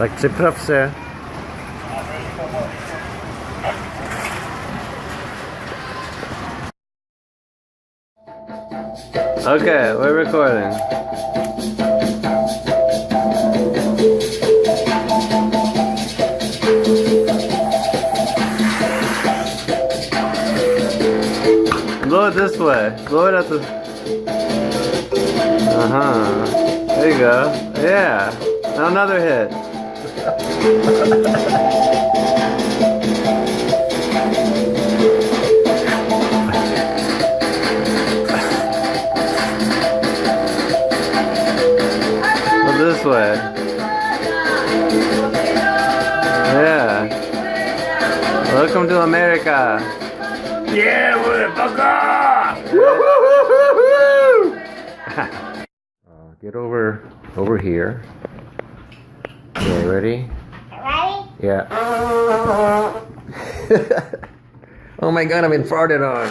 Tak připrav se. Okay, we're recording. Blow it this way. Blow it at the... Uh-huh. There you go. Yeah. Now another hit. Well, this way. Yeah. Welcome to America. Yeah, motherfucker! Get over here. Okay, ready? Ready? Yeah. Oh my god, I've been farted on.